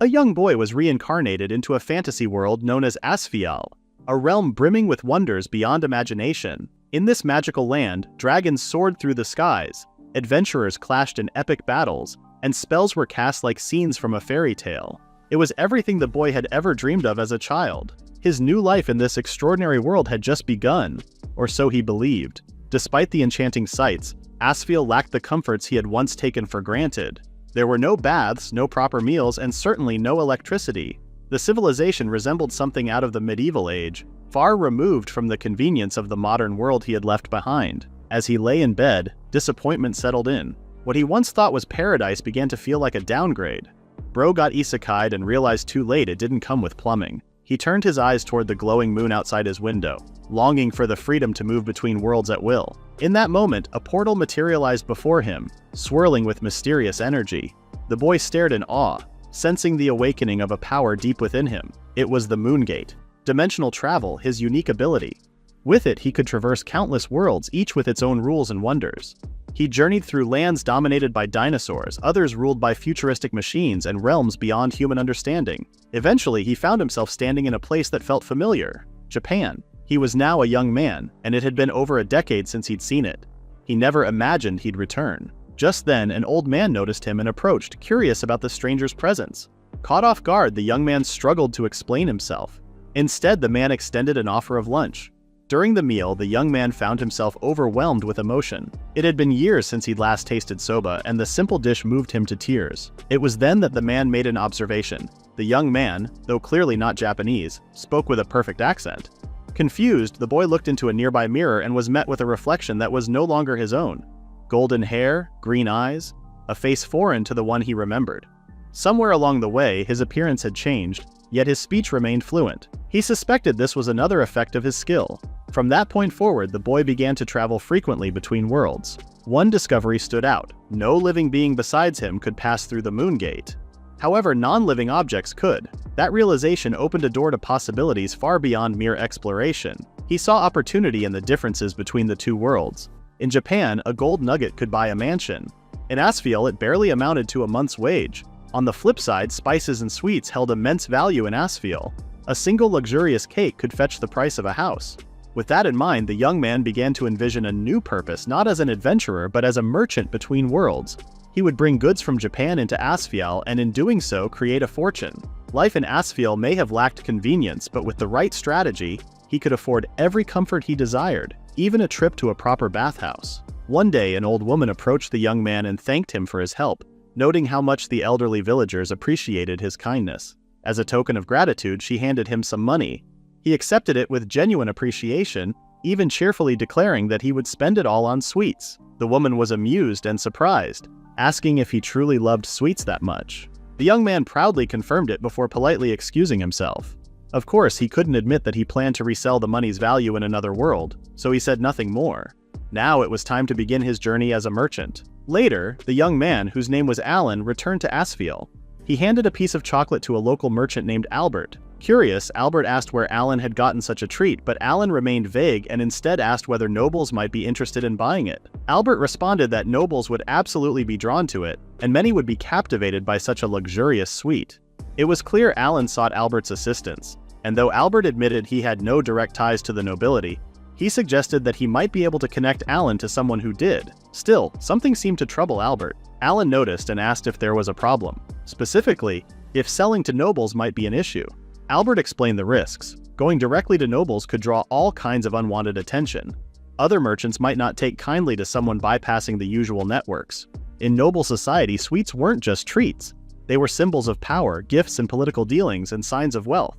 A young boy was reincarnated into a fantasy world known as Asfial, a realm brimming with wonders beyond imagination. In this magical land, dragons soared through the skies, adventurers clashed in epic battles, and spells were cast like scenes from a fairy tale. It was everything the boy had ever dreamed of as a child. His new life in this extraordinary world had just begun, or so he believed. Despite the enchanting sights, Asfiel lacked the comforts he had once taken for granted. There were no baths, no proper meals, and certainly no electricity. The civilization resembled something out of the medieval age, far removed from the convenience of the modern world he had left behind. As he lay in bed, disappointment settled in. What he once thought was paradise began to feel like a downgrade. Bro got isekai'd and realized too late it didn't come with plumbing. He turned his eyes toward the glowing moon outside his window, longing for the freedom to move between worlds at will. In that moment, a portal materialized before him, swirling with mysterious energy. The boy stared in awe, sensing the awakening of a power deep within him. It was the Moon Gate. Dimensional travel, his unique ability. With it, he could traverse countless worlds, each with its own rules and wonders. He journeyed through lands dominated by dinosaurs, others ruled by futuristic machines, and realms beyond human understanding. Eventually, he found himself standing in a place that felt familiar: Japan. He was now a young man, and it had been over a decade since he'd seen it. He never imagined he'd return. Just then, an old man noticed him and approached, curious about the stranger's presence. Caught off guard, the young man struggled to explain himself. Instead, the man extended an offer of lunch. During the meal, the young man found himself overwhelmed with emotion. It had been years since he'd last tasted soba, and the simple dish moved him to tears. It was then that the man made an observation. The young man, though clearly not Japanese, spoke with a perfect accent. Confused, the boy looked into a nearby mirror and was met with a reflection that was no longer his own. Golden hair, green eyes, a face foreign to the one he remembered. Somewhere along the way, his appearance had changed, yet his speech remained fluent. He suspected this was another effect of his skill. From that point forward, the boy began to travel frequently between worlds. One discovery stood out: no living being besides him could pass through the Moon Gate. However, non-living objects could. That realization opened a door to possibilities far beyond mere exploration. He saw opportunity in the differences between the two worlds. In Japan, a gold nugget could buy a mansion. In Asfiel, it barely amounted to a month's wage. On the flip side, spices and sweets held immense value in Asfiel. A single luxurious cake could fetch the price of a house. With that in mind, the young man began to envision a new purpose, not as an adventurer but as a merchant between worlds. He would bring goods from Japan into Asfiel and in doing so create a fortune. Life in Asfiel may have lacked convenience, but with the right strategy, he could afford every comfort he desired, even a trip to a proper bathhouse. One day, an old woman approached the young man and thanked him for his help, noting how much the elderly villagers appreciated his kindness. As a token of gratitude, she handed him some money. He accepted it with genuine appreciation, even cheerfully declaring that he would spend it all on sweets. The woman was amused and surprised, asking if he truly loved sweets that much. The young man proudly confirmed it before politely excusing himself. Of course, he couldn't admit that he planned to resell the money's value in another world, so he said nothing more. Now it was time to begin his journey as a merchant. Later, the young man, whose name was Alan, returned to Asfiel. He handed a piece of chocolate to a local merchant named Albert. Curious, Albert asked where Alan had gotten such a treat, but Alan remained vague and instead asked whether nobles might be interested in buying it. Albert responded that nobles would absolutely be drawn to it, and many would be captivated by such a luxurious sweet. It was clear Alan sought Albert's assistance, and though Albert admitted he had no direct ties to the nobility, he suggested that he might be able to connect Alan to someone who did. Still, something seemed to trouble Albert. Alan noticed and asked if there was a problem. Specifically, if selling to nobles might be an issue. Albert explained the risks. Going directly to nobles could draw all kinds of unwanted attention. Other merchants might not take kindly to someone bypassing the usual networks. In noble society, sweets weren't just treats. They were symbols of power, gifts in political dealings, and signs of wealth.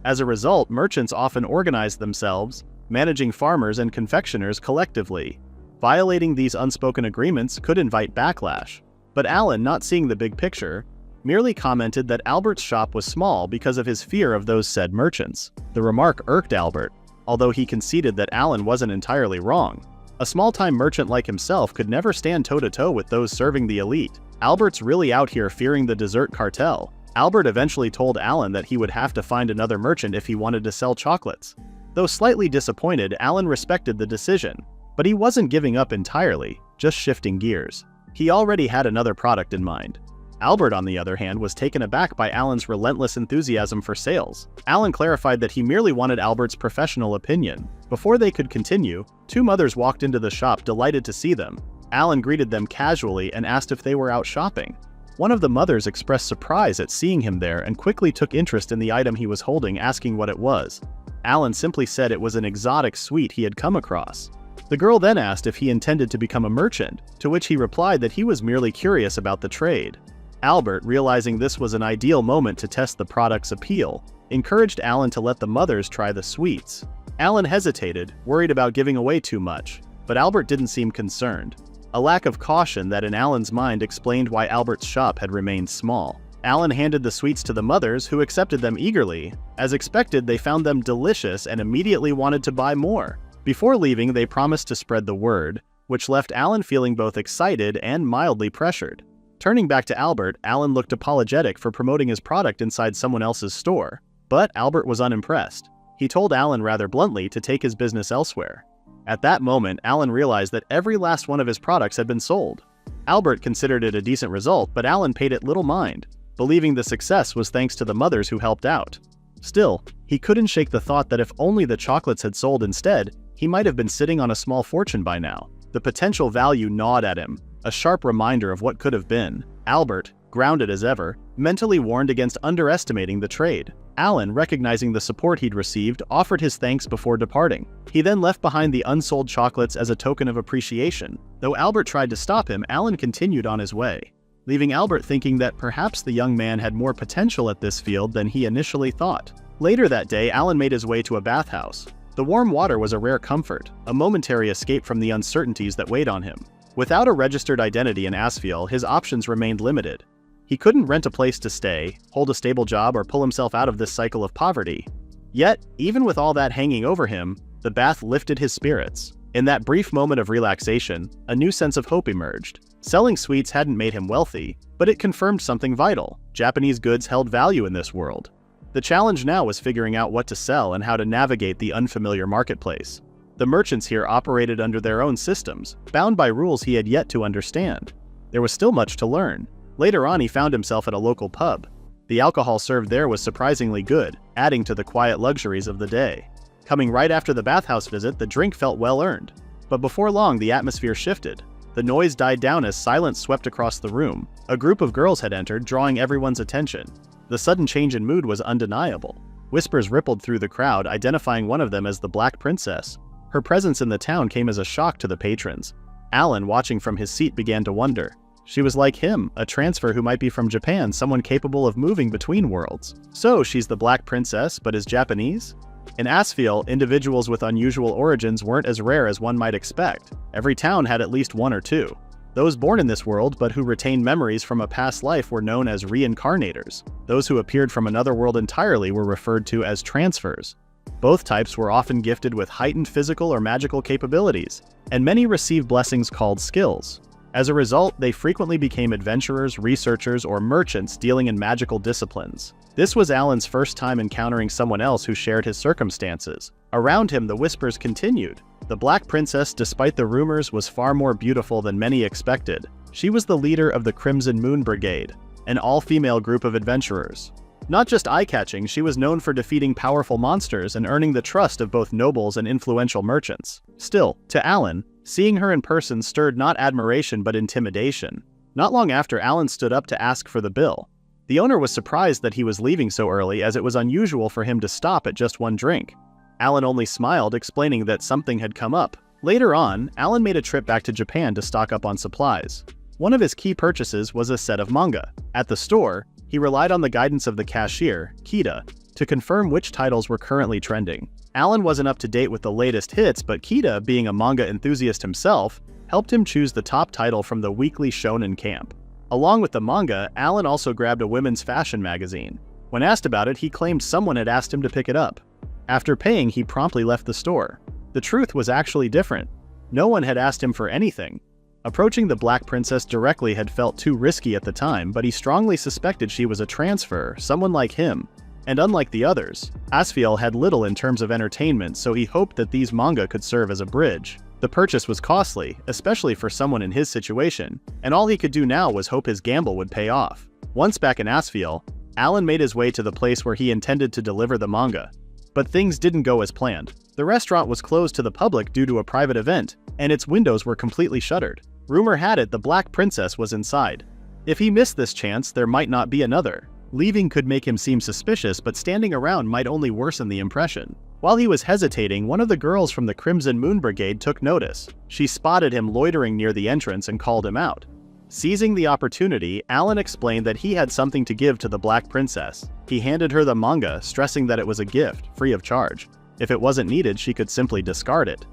As a result, merchants often organized themselves, managing farmers and confectioners collectively. Violating these unspoken agreements could invite backlash. But Alan, not seeing the big picture, merely commented that Albert's shop was small because of his fear of those said merchants. The remark irked Albert, although he conceded that Alan wasn't entirely wrong. A small-time merchant like himself could never stand toe-to-toe with those serving the elite. Albert's really out here fearing the dessert cartel. Albert eventually told Alan that he would have to find another merchant if he wanted to sell chocolates. Though slightly disappointed, Alan respected the decision. But he wasn't giving up entirely, just shifting gears. He already had another product in mind. Albert, on the other hand, was taken aback by Alan's relentless enthusiasm for sales. Alan clarified that he merely wanted Albert's professional opinion. Before they could continue, two mothers walked into the shop, delighted to see them. Alan greeted them casually and asked if they were out shopping. One of the mothers expressed surprise at seeing him there and quickly took interest in the item he was holding, asking what it was. Alan simply said it was an exotic sweet he had come across. The girl then asked if he intended to become a merchant, to which he replied that he was merely curious about the trade. Albert, realizing this was an ideal moment to test the product's appeal, encouraged Alan to let the mothers try the sweets. Alan hesitated, worried about giving away too much, but Albert didn't seem concerned. A lack of caution that in Alan's mind explained why Albert's shop had remained small. Alan handed the sweets to the mothers, who accepted them eagerly. As expected, they found them delicious and immediately wanted to buy more. Before leaving, they promised to spread the word, which left Alan feeling both excited and mildly pressured. Turning back to Albert, Alan looked apologetic for promoting his product inside someone else's store. But Albert was unimpressed. He told Alan rather bluntly to take his business elsewhere. At that moment, Alan realized that every last one of his products had been sold. Albert considered it a decent result, but Alan paid it little mind, believing the success was thanks to the mothers who helped out. Still, he couldn't shake the thought that if only the chocolates had sold instead, he might have been sitting on a small fortune by now. The potential value gnawed at him, a sharp reminder of what could have been. Albert, grounded as ever, mentally warned against underestimating the trade. Alan, recognizing the support he'd received, offered his thanks before departing. He then left behind the unsold chocolates as a token of appreciation. Though Albert tried to stop him, Alan continued on his way, leaving Albert thinking that perhaps the young man had more potential at this field than he initially thought. Later that day, Alan made his way to a bathhouse. The warm water was a rare comfort, a momentary escape from the uncertainties that weighed on him. Without a registered identity in Asfiel, his options remained limited. He couldn't rent a place to stay, hold a stable job, or pull himself out of this cycle of poverty. Yet, even with all that hanging over him, the bath lifted his spirits. In that brief moment of relaxation, a new sense of hope emerged. Selling sweets hadn't made him wealthy, but it confirmed something vital. Japanese goods held value in this world. The challenge now was figuring out what to sell and how to navigate the unfamiliar marketplace. The merchants here operated under their own systems, bound by rules he had yet to understand. There was still much to learn. Later on, he found himself at a local pub. The alcohol served there was surprisingly good, adding to the quiet luxuries of the day. Coming right after the bathhouse visit, the drink felt well earned. But before long, the atmosphere shifted. The noise died down as silence swept across the room. A group of girls had entered, drawing everyone's attention. The sudden change in mood was undeniable. Whispers rippled through the crowd, identifying one of them as the Black Princess. Her presence in the town came as a shock to the patrons. Alan, watching from his seat, began to wonder. She was like him, a transfer who might be from Japan, someone capable of moving between worlds. So, she's the Black Princess, but is Japanese? In Asfiel, individuals with unusual origins weren't as rare as one might expect. Every town had at least one or two. Those born in this world but who retained memories from a past life were known as reincarnators. Those who appeared from another world entirely were referred to as transfers. Both types were often gifted with heightened physical or magical capabilities, and many received blessings called skills. As a result, they frequently became adventurers, researchers, or merchants dealing in magical disciplines. This was Alan's first time encountering someone else who shared his circumstances. Around him, the whispers continued. The Black Princess, despite the rumors, was far more beautiful than many expected. She was the leader of the Crimson Moon Brigade, an all-female group of adventurers. Not just eye-catching, she was known for defeating powerful monsters and earning the trust of both nobles and influential merchants. Still, to Alan, seeing her in person stirred not admiration but intimidation. Not long after, Alan stood up to ask for the bill. The owner was surprised that he was leaving so early, as it was unusual for him to stop at just one drink. Alan only smiled, explaining that something had come up. Later on, Alan made a trip back to Japan to stock up on supplies. One of his key purchases was a set of manga. At the store, he relied on the guidance of the cashier, Kita, to confirm which titles were currently trending. Alan wasn't up to date with the latest hits, but Kita, being a manga enthusiast himself, helped him choose the top title from the weekly shonen camp. Along with the manga, Alan also grabbed a women's fashion magazine. When asked about it, he claimed someone had asked him to pick it up. After paying, he promptly left the store. The truth was actually different. No one had asked him for anything. Approaching the Black Princess directly had felt too risky at the time, but he strongly suspected she was a transfer, someone like him. And unlike the others, Asfiel had little in terms of entertainment, so he hoped that these manga could serve as a bridge. The purchase was costly, especially for someone in his situation, and all he could do now was hope his gamble would pay off. Once back in Asphalt, Alan made his way to the place where he intended to deliver the manga. But things didn't go as planned. The restaurant was closed to the public due to a private event, and its windows were completely shuttered. Rumor had it the Black Princess was inside. If he missed this chance, there might not be another. Leaving could make him seem suspicious, but standing around might only worsen the impression. While he was hesitating, one of the girls from the Crimson Moon Brigade took notice. She spotted him loitering near the entrance and called him out. Seizing the opportunity, Alan explained that he had something to give to the Black Princess. He handed her the manga, stressing that it was a gift, free of charge. If it wasn't needed, she could simply discard it.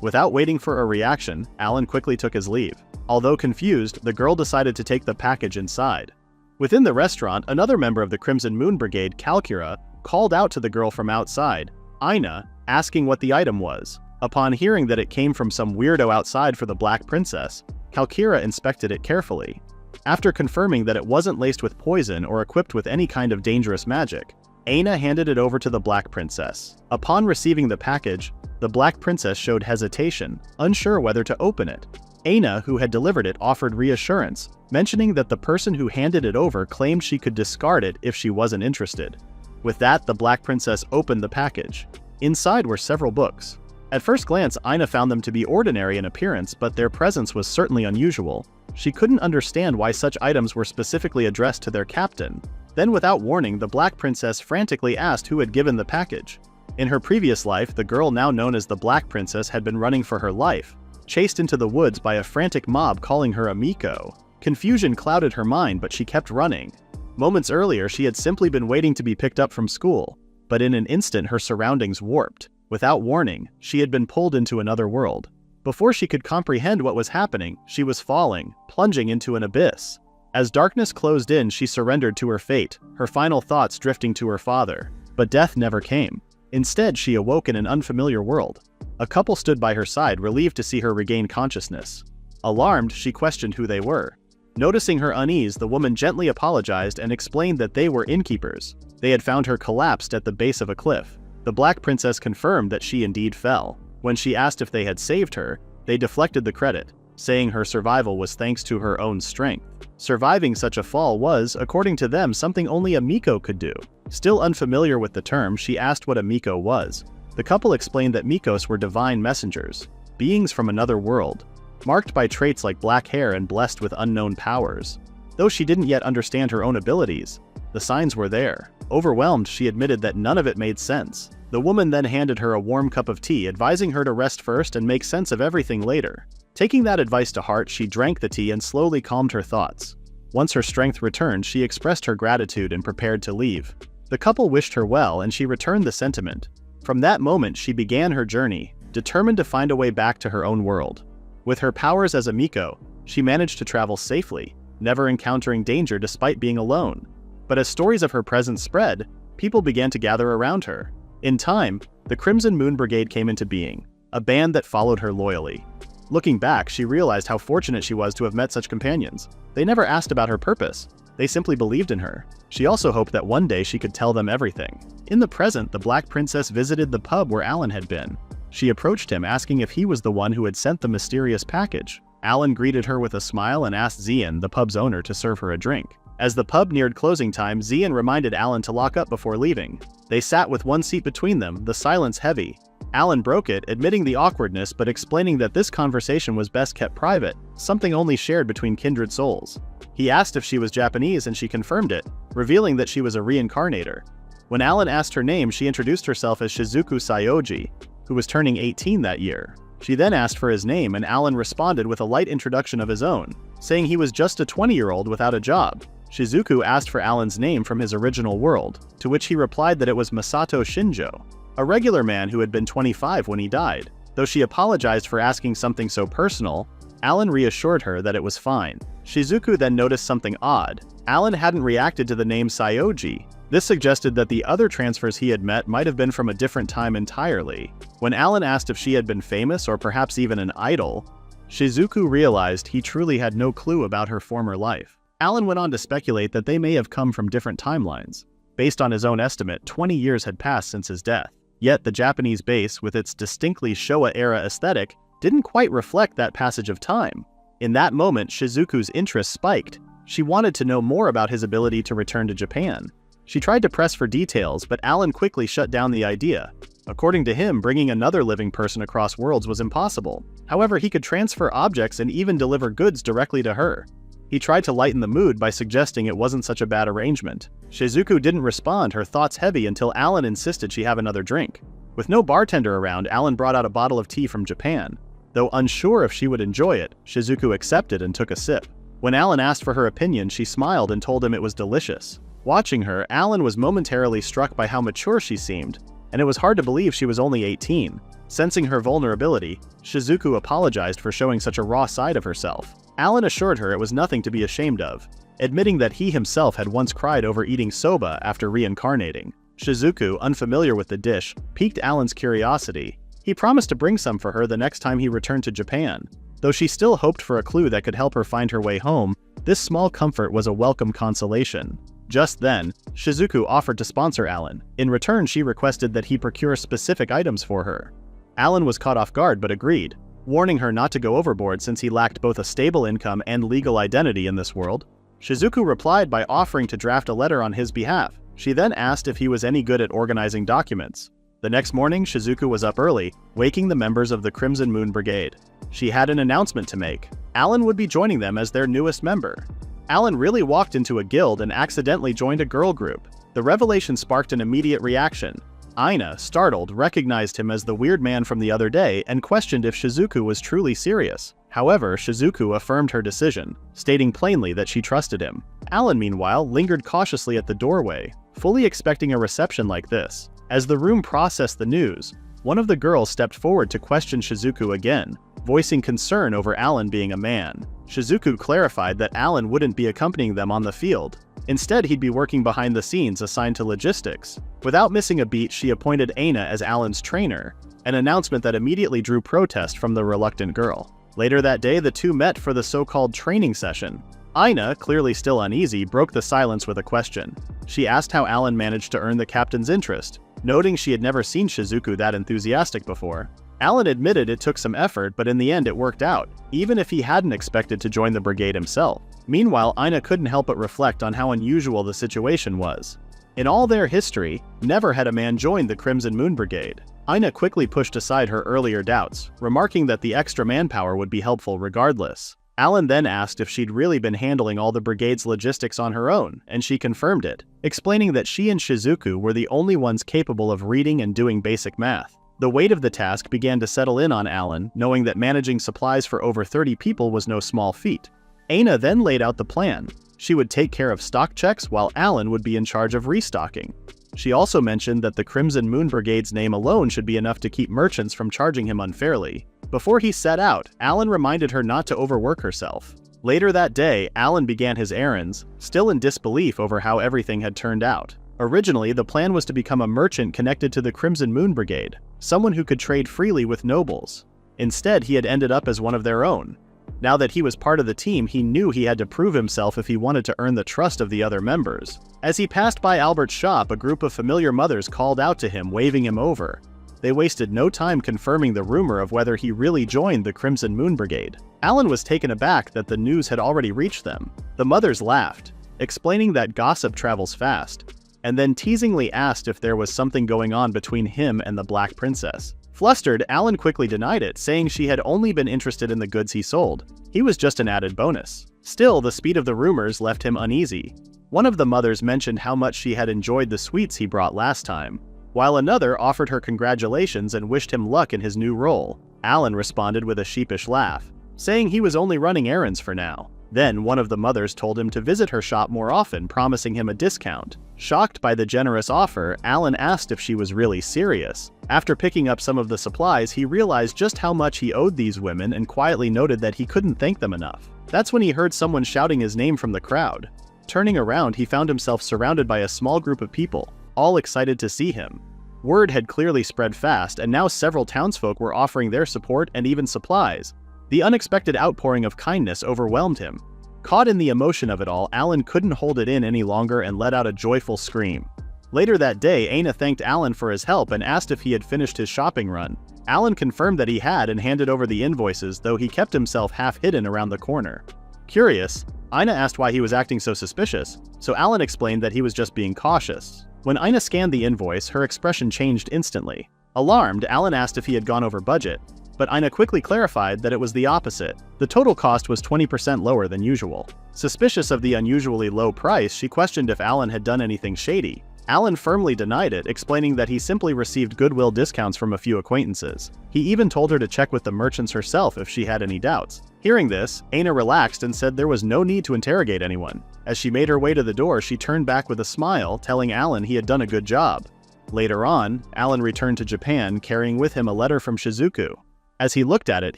Without waiting for a reaction, Alan quickly took his leave. Although confused, the girl decided to take the package inside. Within the restaurant, another member of the Crimson Moon Brigade, Kalkura, called out to the girl from outside, Ina, asking what the item was. Upon hearing that it came from some weirdo outside for the Black Princess, Kalkura inspected it carefully. After confirming that it wasn't laced with poison or equipped with any kind of dangerous magic, Aina handed it over to the Black Princess. Upon receiving the package, the Black Princess showed hesitation, unsure whether to open it. Aina, who had delivered it, offered reassurance, mentioning that the person who handed it over claimed she could discard it if she wasn't interested. With that, the Black Princess opened the package. Inside were several books. At first glance, Ina found them to be ordinary in appearance, but their presence was certainly unusual. She couldn't understand why such items were specifically addressed to their captain. Then, without warning, the Black Princess frantically asked who had given the package. In her previous life, the girl now known as the Black Princess had been running for her life, chased into the woods by a frantic mob calling her a Miko. Confusion clouded her mind, but she kept running. Moments earlier, she had simply been waiting to be picked up from school, but in an instant her surroundings warped. Without warning, she had been pulled into another world. Before she could comprehend what was happening, she was falling, plunging into an abyss. As darkness closed in, she surrendered to her fate, her final thoughts drifting to her father. But death never came. Instead, she awoke in an unfamiliar world. A couple stood by her side, relieved to see her regain consciousness. Alarmed, she questioned who they were. Noticing her unease, the woman gently apologized and explained that they were innkeepers. They had found her collapsed at the base of a cliff. The Black Princess confirmed that she indeed fell. When she asked if they had saved her, they deflected the credit, saying her survival was thanks to her own strength. Surviving such a fall was, according to them, something only a Miko could do. Still unfamiliar with the term, she asked what a Miko was. The couple explained that Mikos were divine messengers, beings from another world, marked by traits like black hair and blessed with unknown powers. Though she didn't yet understand her own abilities, the signs were there. Overwhelmed, she admitted that none of it made sense. The woman then handed her a warm cup of tea, advising her to rest first and make sense of everything later. Taking that advice to heart, she drank the tea and slowly calmed her thoughts. Once her strength returned, she expressed her gratitude and prepared to leave. The couple wished her well, and she returned the sentiment. From that moment, she began her journey, determined to find a way back to her own world. With her powers as a Miko, she managed to travel safely, never encountering danger despite being alone. But as stories of her presence spread, people began to gather around her. In time, the Crimson Moon Brigade came into being, a band that followed her loyally. Looking back, she realized how fortunate she was to have met such companions. They never asked about her purpose. They simply believed in her. She also hoped that one day she could tell them everything. In the present, the Black Princess visited the pub where Alan had been. She approached him, asking if he was the one who had sent the mysterious package. Alan greeted her with a smile and asked Zian, the pub's owner, to serve her a drink. As the pub neared closing time, Zian reminded Alan to lock up before leaving. They sat with one seat between them, the silence heavy. Alan broke it, admitting the awkwardness but explaining that this conversation was best kept private, something only shared between kindred souls. He asked if she was Japanese and she confirmed it, revealing that she was a reincarnator. When Alan asked her name, she introduced herself as Shizuku Sayoji, who was turning 18 that year. She then asked for his name, and Alan responded with a light introduction of his own, saying he was just a 20-year-old without a job. Shizuku asked for Alan's name from his original world, to which he replied that it was Masato Shinjo, a regular man who had been 25 when he died. Though she apologized for asking something so personal, Alan reassured her that it was fine. Shizuku then noticed something odd. Alan hadn't reacted to the name Sayoji. This suggested that the other transfers he had met might have been from a different time entirely. When Alan asked if she had been famous or perhaps even an idol, Shizuku realized he truly had no clue about her former life. Alan went on to speculate that they may have come from different timelines. Based on his own estimate, 20 years had passed since his death. Yet the Japanese base, with its distinctly Showa-era aesthetic, didn't quite reflect that passage of time. In that moment, Shizuku's interest spiked. She wanted to know more about his ability to return to Japan. She tried to press for details, but Alan quickly shut down the idea. According to him, bringing another living person across worlds was impossible. However, he could transfer objects and even deliver goods directly to her. He tried to lighten the mood by suggesting it wasn't such a bad arrangement. Shizuku didn't respond, her thoughts heavy, until Alan insisted she have another drink. With no bartender around, Alan brought out a bottle of tea from Japan. Though unsure if she would enjoy it, Shizuku accepted and took a sip. When Alan asked for her opinion, she smiled and told him it was delicious. Watching her, Alan was momentarily struck by how mature she seemed, and it was hard to believe she was only 18. Sensing her vulnerability, Shizuku apologized for showing such a raw side of herself. Alan assured her it was nothing to be ashamed of, admitting that he himself had once cried over eating soba after reincarnating. Shizuku, unfamiliar with the dish, piqued Alan's curiosity. He promised to bring some for her the next time he returned to Japan. Though she still hoped for a clue that could help her find her way home, this small comfort was a welcome consolation. Just then, Shizuku offered to sponsor Alan. In return, she requested that he procure specific items for her. Alan was caught off guard but agreed, warning her not to go overboard since he lacked both a stable income and legal identity in this world. Shizuku replied by offering to draft a letter on his behalf. She then asked if he was any good at organizing documents. The next morning, Shizuku was up early, waking the members of the Crimson Moon Brigade. She had an announcement to make. Alan would be joining them as their newest member. Alan really walked into a guild and accidentally joined a girl group. The revelation sparked an immediate reaction. Aina, startled, recognized him as the weird man from the other day and questioned if Shizuku was truly serious. However, Shizuku affirmed her decision, stating plainly that she trusted him. Alan, meanwhile, lingered cautiously at the doorway, fully expecting a reception like this. As the room processed the news, one of the girls stepped forward to question Shizuku again, voicing concern over Alan being a man. Shizuku clarified that Alan wouldn't be accompanying them on the field. Instead, he'd be working behind the scenes assigned to logistics. Without missing a beat, she appointed Aina as Alan's trainer, an announcement that immediately drew protest from the reluctant girl. Later that day, the two met for the so-called training session. Aina, clearly still uneasy, broke the silence with a question. She asked how Alan managed to earn the captain's interest, noting she had never seen Shizuku that enthusiastic before. Alan admitted it took some effort, but in the end it worked out, even if he hadn't expected to join the brigade himself. Meanwhile, Aina couldn't help but reflect on how unusual the situation was. In all their history, never had a man joined the Crimson Moon Brigade. Aina quickly pushed aside her earlier doubts, remarking that the extra manpower would be helpful regardless. Alan then asked if she'd really been handling all the brigade's logistics on her own, and she confirmed it, explaining that she and Shizuku were the only ones capable of reading and doing basic math. The weight of the task began to settle in on Alan, knowing that managing supplies for over 30 people was no small feat. Aina then laid out the plan. She would take care of stock checks while Alan would be in charge of restocking. She also mentioned that the Crimson Moon Brigade's name alone should be enough to keep merchants from charging him unfairly. Before he set out, Alan reminded her not to overwork herself. Later that day, Alan began his errands, still in disbelief over how everything had turned out. Originally, the plan was to become a merchant connected to the Crimson Moon Brigade, someone who could trade freely with nobles. Instead, he had ended up as one of their own. Now that he was part of the team, he knew he had to prove himself if he wanted to earn the trust of the other members. As he passed by Albert's shop, a group of familiar mothers called out to him, waving him over. They wasted no time confirming the rumor of whether he really joined the Crimson Moon Brigade. Alan was taken aback that the news had already reached them. The mothers laughed, explaining that gossip travels fast, and then teasingly asked if there was something going on between him and the Black Princess. Flustered, Alan quickly denied it, saying she had only been interested in the goods he sold. He was just an added bonus. Still, the speed of the rumors left him uneasy. One of the mothers mentioned how much she had enjoyed the sweets he brought last time, while another offered her congratulations and wished him luck in his new role. Alan responded with a sheepish laugh, saying he was only running errands for now. Then one of the mothers told him to visit her shop more often, promising him a discount. Shocked by the generous offer, Alan asked if she was really serious. After picking up some of the supplies, he realized just how much he owed these women and quietly noted that he couldn't thank them enough. That's when he heard someone shouting his name from the crowd. Turning around, he found himself surrounded by a small group of people, all excited to see him. Word had clearly spread fast, and now several townsfolk were offering their support and even supplies. The unexpected outpouring of kindness overwhelmed him. Caught in the emotion of it all, Alan couldn't hold it in any longer and let out a joyful scream. Later that day, Aina thanked Alan for his help and asked if he had finished his shopping run. Alan confirmed that he had and handed over the invoices, though he kept himself half hidden around the corner. Curious, Ina asked why he was acting so suspicious, so Alan explained that he was just being cautious. When Ina scanned the invoice, her expression changed instantly. Alarmed, Alan asked if he had gone over budget, but Ina quickly clarified that it was the opposite. The total cost was 20% lower than usual. Suspicious of the unusually low price, she questioned if Alan had done anything shady. Alan firmly denied it, explaining that he simply received goodwill discounts from a few acquaintances. He even told her to check with the merchants herself if she had any doubts. Hearing this, Ina relaxed and said there was no need to interrogate anyone. As she made her way to the door, she turned back with a smile, telling Alan he had done a good job. Later on, Alan returned to Japan, carrying with him a letter from Shizuku. As he looked at it,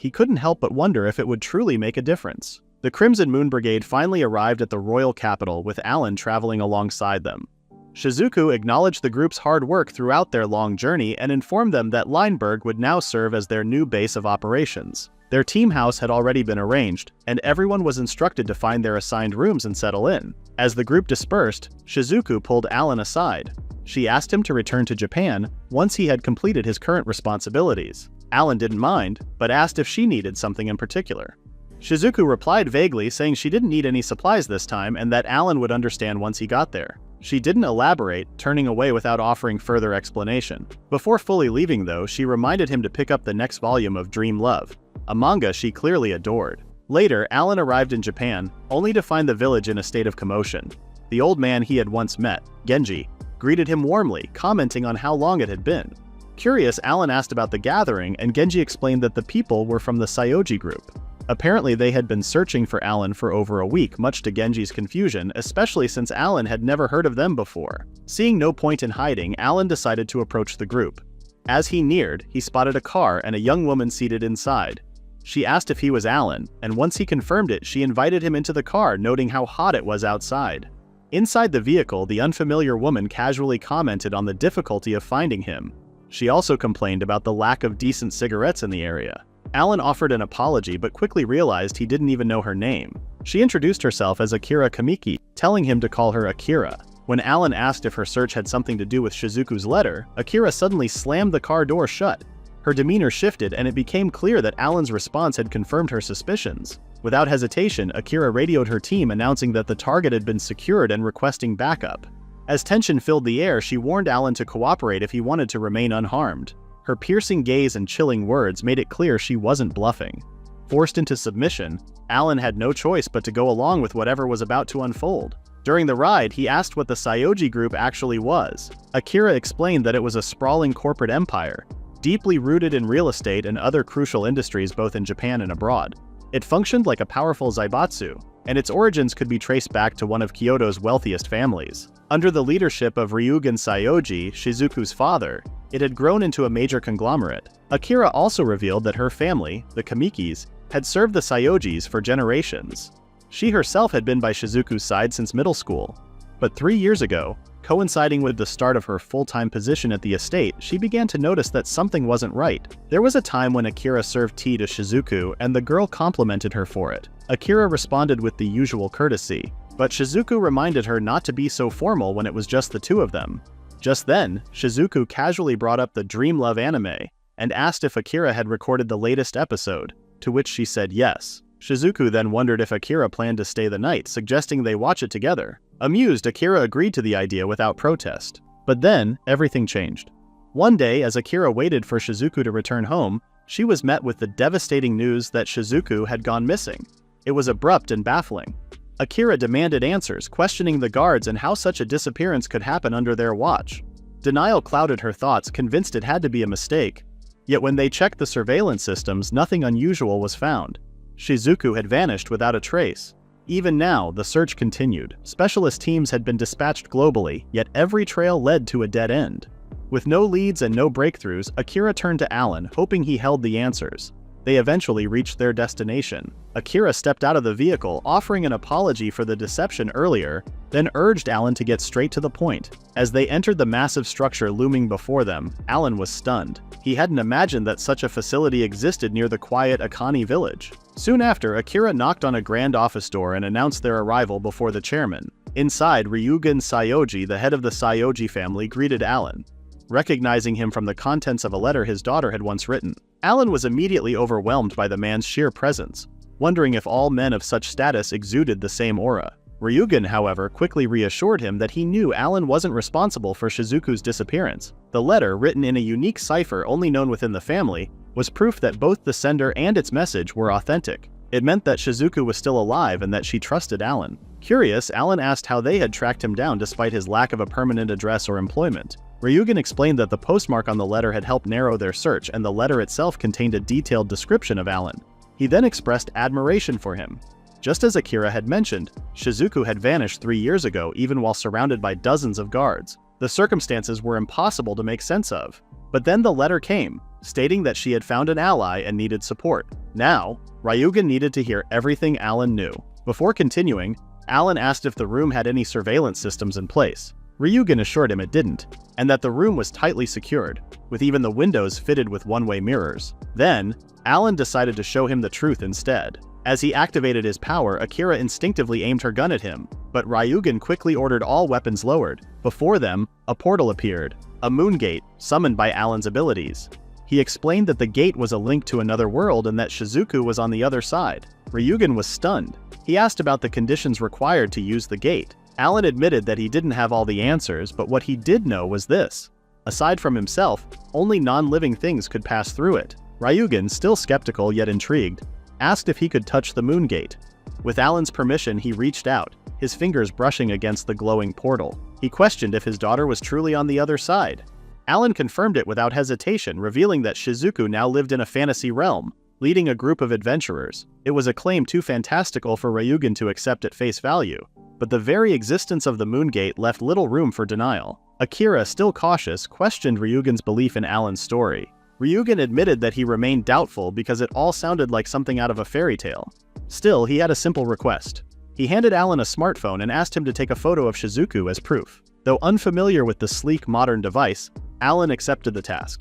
he couldn't help but wonder if it would truly make a difference. The Crimson Moon Brigade finally arrived at the royal capital, with Alan traveling alongside them. Shizuku acknowledged the group's hard work throughout their long journey and informed them that Lineberg would now serve as their new base of operations. Their team house had already been arranged, and everyone was instructed to find their assigned rooms and settle in. As the group dispersed, Shizuku pulled Alan aside. She asked him to return to Japan once he had completed his current responsibilities. Alan didn't mind, but asked if she needed something in particular. Shizuku replied vaguely, saying she didn't need any supplies this time and that Alan would understand once he got there. She didn't elaborate, turning away without offering further explanation. Before fully leaving though, she reminded him to pick up the next volume of Dream Love, a manga she clearly adored. Later, Alan arrived in Japan, only to find the village in a state of commotion. The old man he had once met, Genji, greeted him warmly, commenting on how long it had been. Curious, Alan asked about the gathering, and Genji explained that the people were from the Sayoji group. Apparently they had been searching for Alan for over a week, much to Genji's confusion, especially since Alan had never heard of them before. Seeing no point in hiding, Alan decided to approach the group. As he neared, he spotted a car and a young woman seated inside. She asked if he was Alan, and once he confirmed it, she invited him into the car, noting how hot it was outside. Inside the vehicle, the unfamiliar woman casually commented on the difficulty of finding him. She also complained about the lack of decent cigarettes in the area. Alan offered an apology but quickly realized he didn't even know her name. She introduced herself as Akira Kamiki, telling him to call her Akira. When Alan asked if her search had something to do with Shizuku's letter, Akira suddenly slammed the car door shut. Her demeanor shifted and it became clear that Alan's response had confirmed her suspicions. Without hesitation, Akira radioed her team announcing that the target had been secured and requesting backup. As tension filled the air, she warned Alan to cooperate if he wanted to remain unharmed. Her piercing gaze and chilling words made it clear she wasn't bluffing. Forced into submission, Alan had no choice but to go along with whatever was about to unfold. During the ride, he asked what the Sayoji group actually was. Akira explained that it was a sprawling corporate empire, deeply rooted in real estate and other crucial industries both in Japan and abroad. It functioned like a powerful zaibatsu, and its origins could be traced back to one of Kyoto's wealthiest families. Under the leadership of Ryugen Sayoji, Shizuku's father, it had grown into a major conglomerate. Akira also revealed that her family, the Kamikis, had served the Sayojis for generations. She herself had been by Shizuku's side since middle school. But 3 years ago, coinciding with the start of her full-time position at the estate, she began to notice that something wasn't right. There was a time when Akira served tea to Shizuku and the girl complimented her for it. Akira responded with the usual courtesy, but Shizuku reminded her not to be so formal when it was just the two of them. Just then, Shizuku casually brought up the Dream Love anime and asked if Akira had recorded the latest episode, to which she said yes. Shizuku then wondered if Akira planned to stay the night, suggesting they watch it together. Amused, Akira agreed to the idea without protest. But then, everything changed. One day, as Akira waited for Shizuku to return home, she was met with the devastating news that Shizuku had gone missing. It was abrupt and baffling. Akira demanded answers, questioning the guards and how such a disappearance could happen under their watch. Denial clouded her thoughts, convinced it had to be a mistake. Yet when they checked the surveillance systems, nothing unusual was found. Shizuku had vanished without a trace. Even now, the search continued. Specialist teams had been dispatched globally, yet every trail led to a dead end. With no leads and no breakthroughs, Akira turned to Alan, hoping he held the answers. They eventually reached their destination. Akira stepped out of the vehicle, offering an apology for the deception earlier, then urged Alan to get straight to the point. As they entered the massive structure looming before them, Alan was stunned. He hadn't imagined that such a facility existed near the quiet Akane village. Soon after, Akira knocked on a grand office door and announced their arrival before the chairman. Inside, Ryugen Sayoji, the head of the Sayoji family, greeted Alan, recognizing him from the contents of a letter his daughter had once written. Alan was immediately overwhelmed by the man's sheer presence. wondering if all men of such status exuded the same aura. Ryugen, however, quickly reassured him that he knew Alan wasn't responsible for Shizuku's disappearance. The letter, written in a unique cipher only known within the family, was proof that both the sender and its message were authentic. It meant that Shizuku was still alive and that she trusted Alan. Curious, Alan asked how they had tracked him down despite his lack of a permanent address or employment. Ryugen explained that the postmark on the letter had helped narrow their search, and the letter itself contained a detailed description of Alan. He then expressed admiration for him. Just as Akira had mentioned, Shizuku had vanished 3 years ago even while surrounded by dozens of guards. The circumstances were impossible to make sense of. But then the letter came, stating that she had found an ally and needed support. Now, Ryugen needed to hear everything Alan knew. Before continuing, Alan asked if the room had any surveillance systems in place. Ryugen assured him it didn't, and that the room was tightly secured, with even the windows fitted with one-way mirrors. Then, Alan decided to show him the truth instead. As he activated his power, Akira instinctively aimed her gun at him, but Ryugen quickly ordered all weapons lowered. Before them, a portal appeared, a moon gate, summoned by Alan's abilities. He explained that the gate was a link to another world and that Shizuku was on the other side. Ryugen was stunned. He asked about the conditions required to use the gate. Alan admitted that he didn't have all the answers, but what he did know was this. Aside from himself, only non-living things could pass through it. Ryugen, still skeptical yet intrigued, asked if he could touch the moon gate. With Alan's permission, he reached out, his fingers brushing against the glowing portal. He questioned if his daughter was truly on the other side. Alan confirmed it without hesitation, revealing that Shizuku now lived in a fantasy realm, leading a group of adventurers. It was a claim too fantastical for Ryugen to accept at face value, but the very existence of the moon gate left little room for denial. Akira, still cautious, questioned Ryugen's belief in Alan's story. Ryugen admitted that he remained doubtful because it all sounded like something out of a fairy tale. Still, he had a simple request. He handed Alan a smartphone and asked him to take a photo of Shizuku as proof. Though unfamiliar with the sleek modern device, Alan accepted the task.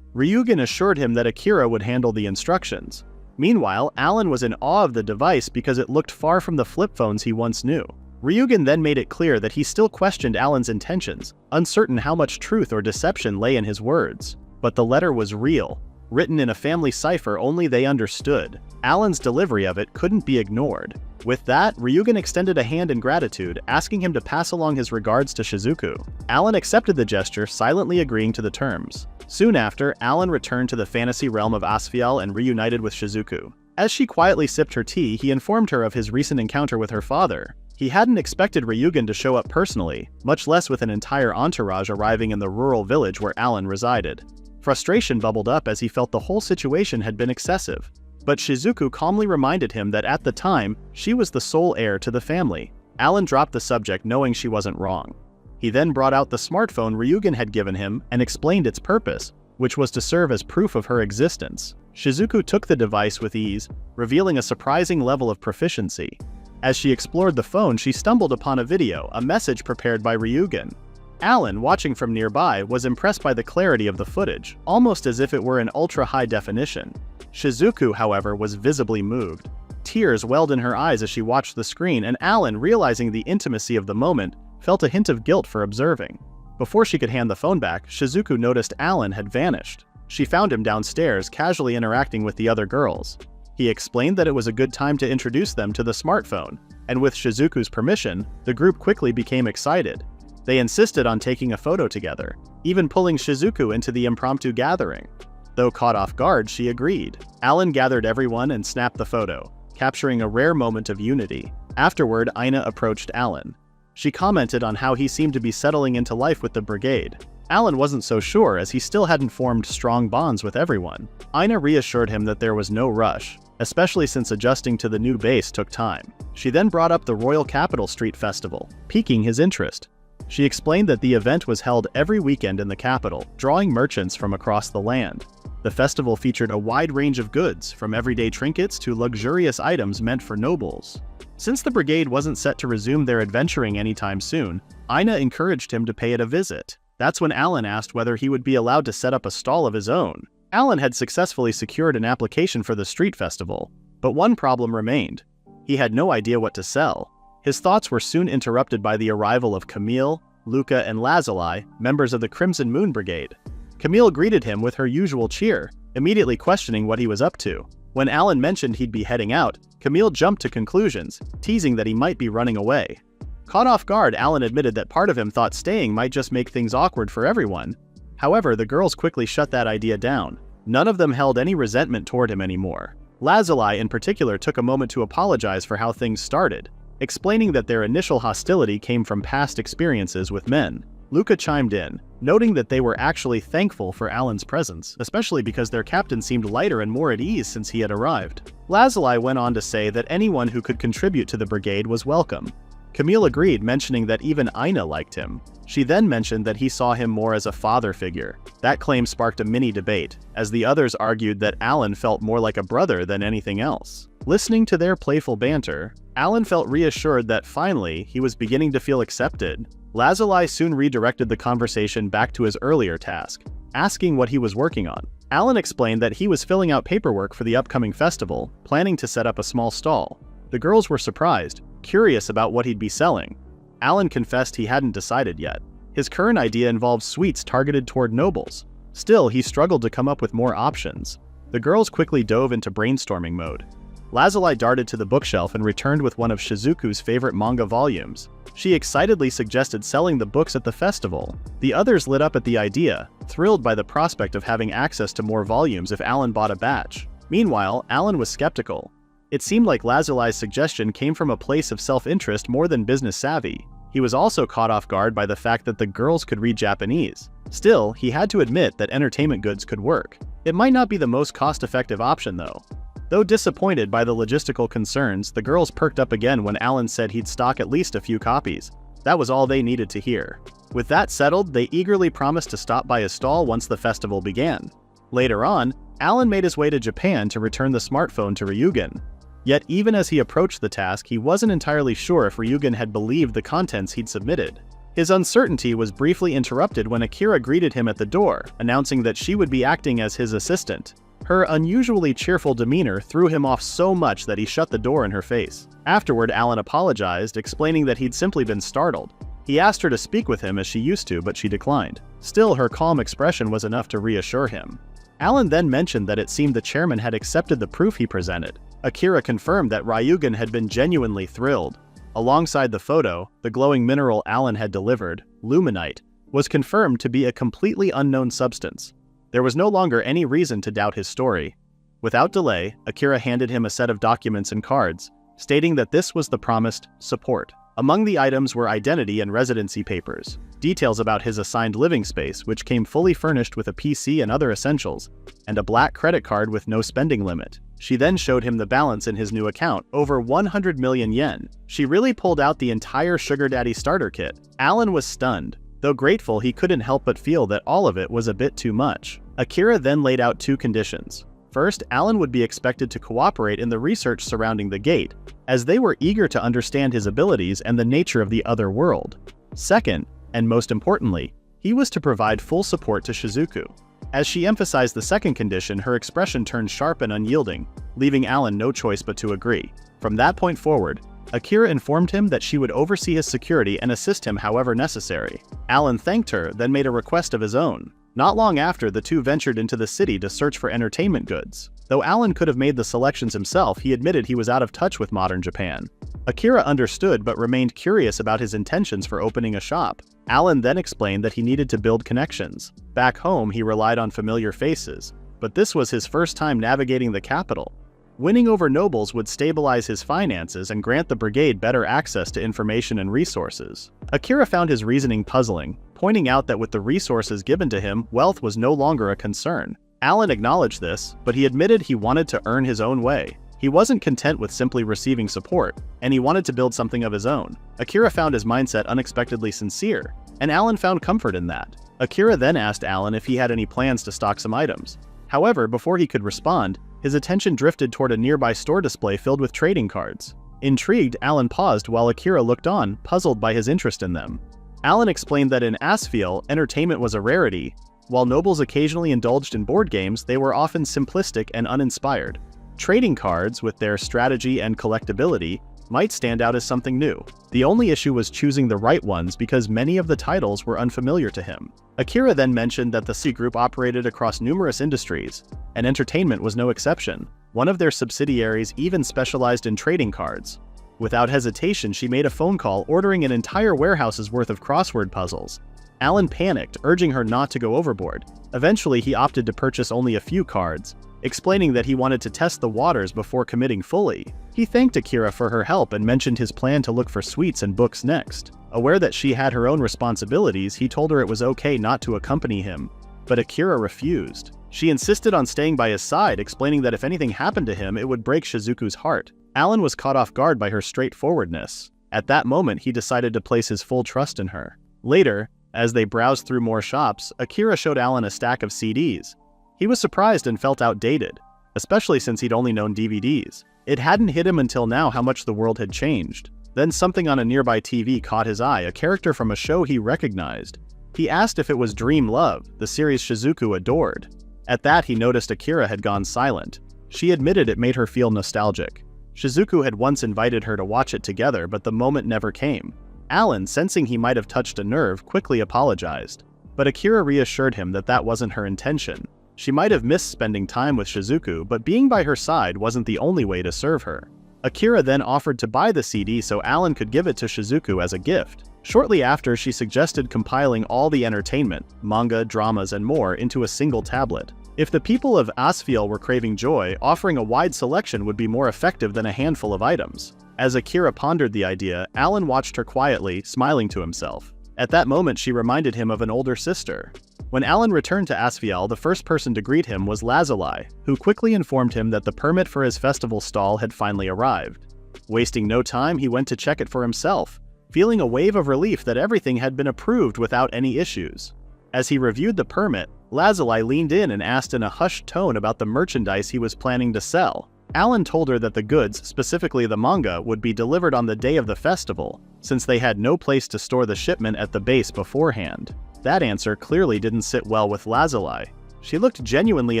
Ryugen assured him that Akira would handle the instructions. Meanwhile, Alan was in awe of the device because it looked far from the flip phones he once knew. Ryugen then made it clear that he still questioned Alan's intentions, uncertain how much truth or deception lay in his words. But the letter was real, written in a family cipher only they understood. Alan's delivery of it couldn't be ignored. With that, Ryugen extended a hand in gratitude, asking him to pass along his regards to Shizuku. Alan accepted the gesture, silently agreeing to the terms. Soon after, Alan returned to the fantasy realm of Asfiel and reunited with Shizuku. As she quietly sipped her tea, he informed her of his recent encounter with her father. He hadn't expected Ryugen to show up personally, much less with an entire entourage arriving in the rural village where Alan resided. Frustration bubbled up as he felt the whole situation had been excessive. But Shizuku calmly reminded him that at the time, she was the sole heir to the family. Alan dropped the subject knowing she wasn't wrong. He then brought out the smartphone Ryugen had given him and explained its purpose, which was to serve as proof of her existence. Shizuku took the device with ease, revealing a surprising level of proficiency. As she explored the phone, she stumbled upon a video, a message prepared by Ryugen. Alan, watching from nearby, was impressed by the clarity of the footage, almost as if it were in ultra-high definition. Shizuku, however, was visibly moved. Tears welled in her eyes as she watched the screen, and Alan, realizing the intimacy of the moment, felt a hint of guilt for observing. Before she could hand the phone back, Shizuku noticed Alan had vanished. She found him downstairs, casually interacting with the other girls. He explained that it was a good time to introduce them to the smartphone, and with Shizuku's permission, the group quickly became excited. They insisted on taking a photo together, even pulling Shizuku into the impromptu gathering. Though caught off guard, she agreed. Alan gathered everyone and snapped the photo, capturing a rare moment of unity. Afterward, Ina approached Alan. She commented on how he seemed to be settling into life with the brigade. Alan wasn't so sure as he still hadn't formed strong bonds with everyone. Ina reassured him that there was no rush, especially since adjusting to the new base took time. She then brought up the Royal Capital Street Festival, piquing his interest. She explained that the event was held every weekend in the capital, drawing merchants from across the land. The festival featured a wide range of goods, from everyday trinkets to luxurious items meant for nobles. Since the brigade wasn't set to resume their adventuring anytime soon, Ina encouraged him to pay it a visit. That's when Alan asked whether he would be allowed to set up a stall of his own. Alan had successfully secured an application for the street festival, but one problem remained. He had no idea what to sell. His thoughts were soon interrupted by the arrival of Camille, Luca, and Lazuli, members of the Crimson Moon Brigade. Camille greeted him with her usual cheer, immediately questioning what he was up to. When Alan mentioned he'd be heading out, Camille jumped to conclusions, teasing that he might be running away. Caught off guard, Alan admitted that part of him thought staying might just make things awkward for everyone. However, the girls quickly shut that idea down. None of them held any resentment toward him anymore. Lazuli in particular took a moment to apologize for how things started, explaining that their initial hostility came from past experiences with men. Luca chimed in, noting that they were actually thankful for Alan's presence, especially because their captain seemed lighter and more at ease since he had arrived. Lazuli went on to say that anyone who could contribute to the brigade was welcome. Camille agreed, mentioning that even Ina liked him. She then mentioned that he saw him more as a father figure. That claim sparked a mini debate, as the others argued that Alan felt more like a brother than anything else. Listening to their playful banter, Alan felt reassured that finally he was beginning to feel accepted. Lazuli soon redirected the conversation back to his earlier task, asking what he was working on. Alan explained that he was filling out paperwork for the upcoming festival, planning to set up a small stall. The girls were surprised, curious about what he'd be selling. Alan confessed he hadn't decided yet. His current idea involved sweets targeted toward nobles. Still, he struggled to come up with more options. The girls quickly dove into brainstorming mode. Lazuli darted to the bookshelf and returned with one of Shizuku's favorite manga volumes. She excitedly suggested selling the books at the festival. The others lit up at the idea, thrilled by the prospect of having access to more volumes if Alan bought a batch. Meanwhile, Alan was skeptical. It seemed like Lazuli's suggestion came from a place of self-interest more than business savvy. He was also caught off guard by the fact that the girls could read Japanese. Still, he had to admit that entertainment goods could work. It might not be the most cost-effective option though. Though disappointed by the logistical concerns, the girls perked up again when Alan said he'd stock at least a few copies. That was all they needed to hear. With that settled, they eagerly promised to stop by his stall once the festival began. Later on, Alan made his way to Japan to return the smartphone to Ryugen. Yet even as he approached the task, he wasn't entirely sure if Ryugen had believed the contents he'd submitted. His uncertainty was briefly interrupted when Akira greeted him at the door, announcing that she would be acting as his assistant. Her unusually cheerful demeanor threw him off so much that he shut the door in her face. Afterward, Alan apologized, explaining that he'd simply been startled. He asked her to speak with him as she used to, but she declined. Still, her calm expression was enough to reassure him. Alan then mentioned that it seemed the chairman had accepted the proof he presented. Akira confirmed that Ryugen had been genuinely thrilled. Alongside the photo, the glowing mineral Alan had delivered, luminite, was confirmed to be a completely unknown substance. There was no longer any reason to doubt his story. Without delay, Akira handed him a set of documents and cards, stating that this was the promised support. Among the items were identity and residency papers, details about his assigned living space, which came fully furnished with a PC and other essentials, and a black credit card with no spending limit. She then showed him the balance in his new account, over 100 million yen. She really pulled out the entire Sugar Daddy starter kit. Alan was stunned. Though grateful, he couldn't help but feel that all of it was a bit too much. Akira then laid out two conditions. First, Alan would be expected to cooperate in the research surrounding the gate, as they were eager to understand his abilities and the nature of the other world. Second, and most importantly, he was to provide full support to Shizuku. As she emphasized the second condition, her expression turned sharp and unyielding, leaving Alan no choice but to agree. From that point forward, Akira informed him that she would oversee his security and assist him however necessary. Alan thanked her, then made a request of his own. Not long after, the two ventured into the city to search for entertainment goods. Though Alan could have made the selections himself, he admitted he was out of touch with modern Japan. Akira understood but remained curious about his intentions for opening a shop. Alan then explained that he needed to build connections. Back home, he relied on familiar faces, but this was his first time navigating the capital. Winning over nobles would stabilize his finances and grant the brigade better access to information and resources. Akira found his reasoning puzzling, pointing out that with the resources given to him, wealth was no longer a concern. Alan acknowledged this, but he admitted he wanted to earn his own way. He wasn't content with simply receiving support, and he wanted to build something of his own. Akira found his mindset unexpectedly sincere, and Alan found comfort in that. Akira then asked Alan if he had any plans to stock some items. However, before he could respond, his attention drifted toward a nearby store display filled with trading cards. Intrigued, Alan paused while Akira looked on, puzzled by his interest in them. Alan explained that in Asfiel, entertainment was a rarity. While nobles occasionally indulged in board games, they were often simplistic and uninspired. Trading cards, with their strategy and collectability, might stand out as something new. The only issue was choosing the right ones because many of the titles were unfamiliar to him. Akira then mentioned that the C Group operated across numerous industries, and entertainment was no exception. One of their subsidiaries even specialized in trading cards. Without hesitation, she made a phone call ordering an entire warehouse's worth of crossword puzzles. Alan panicked, urging her not to go overboard. Eventually, he opted to purchase only a few cards, explaining that he wanted to test the waters before committing fully. He thanked Akira for her help and mentioned his plan to look for sweets and books next. Aware that she had her own responsibilities, he told her it was okay not to accompany him. But Akira refused. She insisted on staying by his side, explaining that if anything happened to him, it would break Shizuku's heart. Alan was caught off guard by her straightforwardness. At that moment, he decided to place his full trust in her. Later, as they browsed through more shops, Akira showed Alan a stack of CDs. He was surprised and felt outdated, especially since he'd only known DVDs. It hadn't hit him until now how much the world had changed. Then something on a nearby TV caught his eye, a character from a show he recognized. He asked if it was Dream Love, the series Shizuku adored. At that, he noticed Akira had gone silent. She admitted it made her feel nostalgic. Shizuku had once invited her to watch it together, but the moment never came. Alan, sensing he might have touched a nerve, quickly apologized. But Akira reassured him that that wasn't her intention. She might have missed spending time with Shizuku, but being by her side wasn't the only way to serve her. Akira then offered to buy the CD so Alan could give it to Shizuku as a gift. Shortly after, she suggested compiling all the entertainment, manga, dramas, and more into a single tablet. If the people of Asfiel were craving joy, offering a wide selection would be more effective than a handful of items. As Akira pondered the idea, Alan watched her quietly, smiling to himself. At that moment, she reminded him of an older sister. When Alan returned to Asfiel, the first person to greet him was Lazuli, who quickly informed him that the permit for his festival stall had finally arrived. Wasting no time, he went to check it for himself, feeling a wave of relief that everything had been approved without any issues. As he reviewed the permit, Lazuli leaned in and asked in a hushed tone about the merchandise he was planning to sell. Alan told her that the goods, specifically the manga, would be delivered on the day of the festival, since they had no place to store the shipment at the base beforehand. That answer clearly didn't sit well with Lazuli. She looked genuinely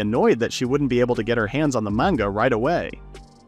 annoyed that she wouldn't be able to get her hands on the manga right away.